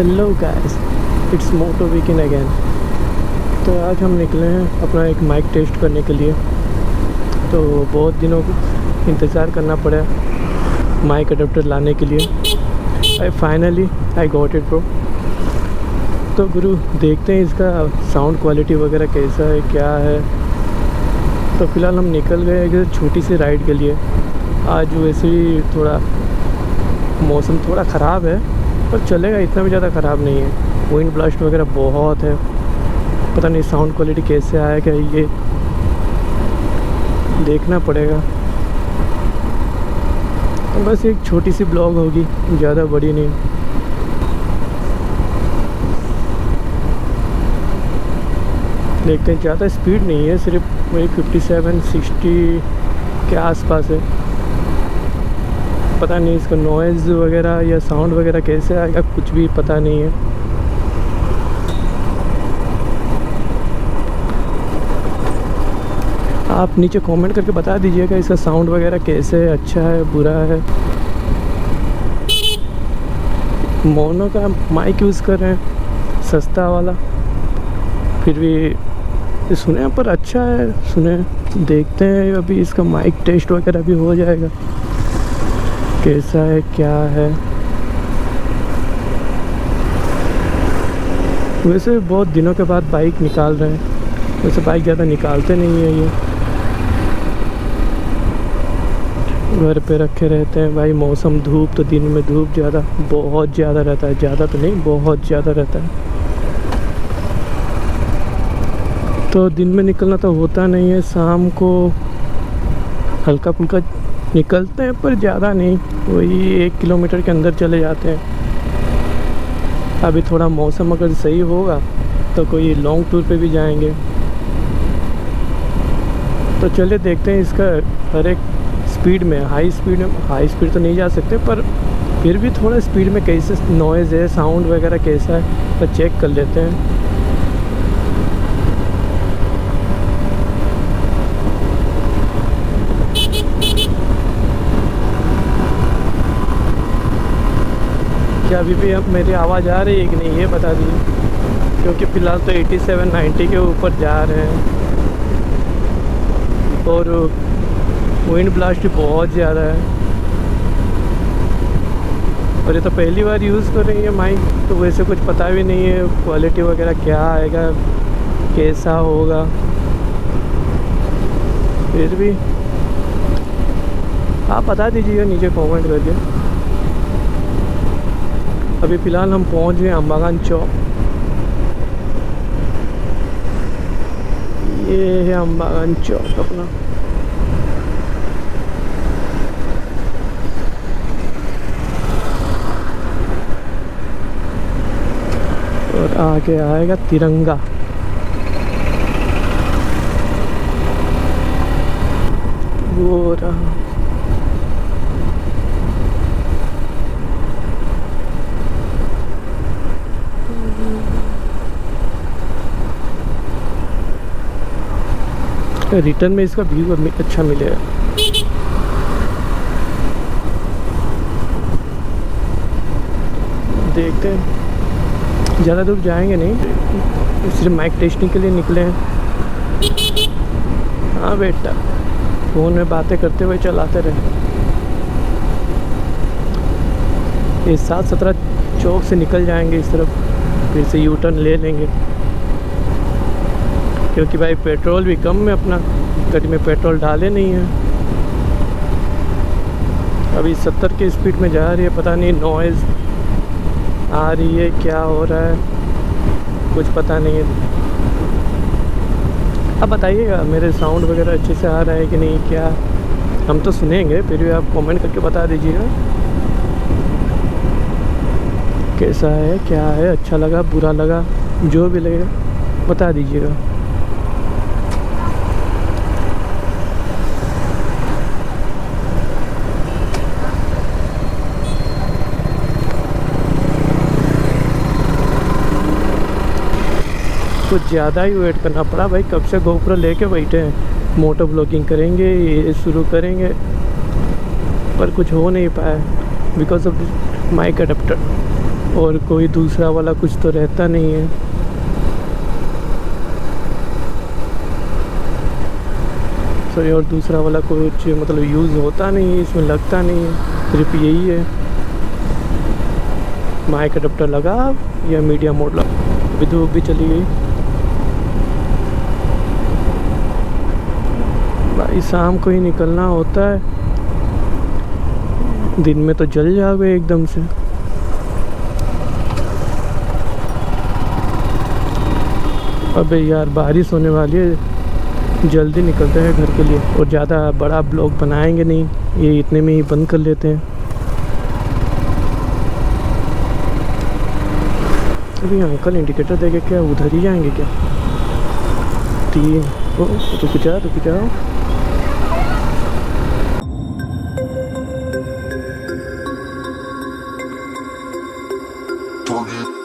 Hello guys, it's moto weekend again. तो आज हम निकले हैं अपना एक माइक टेस्ट करने के लिए। तो बहुत दिनों को इंतज़ार करना पड़ा माइक अडेप्टर लाने के लिए। Finally I got it bro. तो गुरु देखते हैं इसका साउंड क्वालिटी वगैरह कैसा है, क्या है। तो फ़िलहाल हम निकल गए एक छोटी सी राइड के लिए। आज वैसे ही थोड़ा मौसम थोड़ा ख़राब है, पर चलेगा, इतना भी ज़्यादा ख़राब नहीं है। विंड ब्लास्ट वगैरह बहुत है, पता नहीं साउंड क्वालिटी कैसे आएगा, ये देखना पड़ेगा। तो बस एक छोटी सी ब्लॉग होगी, ज़्यादा बड़ी नहीं। देखते हैं, ज़्यादा स्पीड नहीं है, सिर्फ वही 57-60 के आसपास है। पता नहीं इसका नॉइज़ वगैरह या साउंड वगैरह कैसे आएगा, कुछ भी पता नहीं है। आप नीचे कमेंट करके बता दीजिएगा इसका साउंड वगैरह कैसे है, अच्छा है, बुरा है। मोनो का माइक यूज़ कर रहे हैं, सस्ता वाला, फिर भी सुने पर अच्छा है, सुने। देखते हैं अभी इसका माइक टेस्ट वगैरह भी हो जाएगा, कैसा है, क्या है। वैसे बहुत दिनों के बाद बाइक निकाल रहे हैं, वैसे बाइक ज़्यादा निकालते नहीं है ये, घर पे रखे रहते हैं भाई। मौसम धूप, तो दिन में धूप ज़्यादा, बहुत ज़्यादा रहता है, ज़्यादा तो नहीं, बहुत ज़्यादा रहता है। तो दिन में निकलना तो होता नहीं है, शाम को हल्का फुल्का निकलते हैं, पर ज़्यादा नहीं, वही 1 किलोमीटर के अंदर चले जाते हैं। अभी थोड़ा मौसम अगर सही होगा तो कोई लॉन्ग टूर पे भी जाएंगे। तो चलिए देखते हैं इसका हर एक स्पीड में, हाई स्पीड तो नहीं जा सकते, पर फिर भी थोड़ा स्पीड में कैसे नॉइज़ है, साउंड वगैरह कैसा है, तो चेक कर लेते हैं। क्या अभी भी अब मेरी आवाज़ आ रही है कि नहीं, ये बता दीजिए, क्योंकि फ़िलहाल तो 87-90 के ऊपर जा रहे हैं और विंड ब्लास्ट भी बहुत ज़्यादा है। और ये तो पहली बार यूज़ कर रही है माइक, तो वैसे कुछ पता भी नहीं है क्वालिटी वगैरह क्या आएगा, कैसा होगा। फिर भी आप बता दीजिएगा नीचे कमेंट करके। अभी फ़िलहाल हम पहुंच गए अम्बागान चौक। ये है अम्बागान चौक अपना। और आगे आएगा तिरंगा। वो रहा। रिटर्न में इसका व्यू अच्छा मिलेगा। देखते हैं, ज़्यादा दूर जाएंगे नहीं, सिर्फ माइक टेस्टिंग के लिए निकले हैं। हाँ बेटा, फ़ोन में बातें करते हुए चलाते रहे। ये 7-17 चौक से निकल जाएंगे इस तरफ, फिर से यू टर्न ले लेंगे, क्योंकि भाई पेट्रोल भी कम है, अपना गाड़ी में पेट्रोल डाले नहीं है। अभी 70 की स्पीड में जा रही है, पता नहीं नॉइज़ आ रही है, क्या हो रहा है, कुछ पता नहीं है। अब बताइएगा मेरे साउंड वगैरह अच्छे से आ रहा है कि नहीं, क्या। हम तो सुनेंगे, फिर भी आप कमेंट करके बता दीजिएगा कैसा है, क्या है, अच्छा लगा, बुरा लगा, जो भी लगेगा बता दीजिएगा। कुछ ज़्यादा ही वेट करना पड़ा भाई, कब से गोप्रो लेके बैठे हैं, मोटो ब्लॉगिंग करेंगे, ये शुरू करेंगे, पर कुछ हो नहीं पाया बिकॉज ऑफ माइक अडेप्टर। और कोई दूसरा वाला कुछ तो रहता नहीं है। सॉरी, और दूसरा वाला कुछ मतलब यूज़ होता नहीं है, इसमें लगता नहीं है, सिर्फ यही है। माइक अडेप्टर लगा या मीडिया मोड लगा। अभी धूप भी चली गई भाई, शाम को ही निकलना होता है, दिन में तो जल जाओगे एकदम से। अबे यार बारिश होने वाली है, जल्दी निकलते हैं घर के लिए, और ज़्यादा बड़ा ब्लॉग बनाएंगे नहीं, ये इतने में ही बंद कर लेते हैं। अभी अंकल इंडिकेटर देके क्या उधर ही जाएंगे क्या? 3 रुक जाओ। Target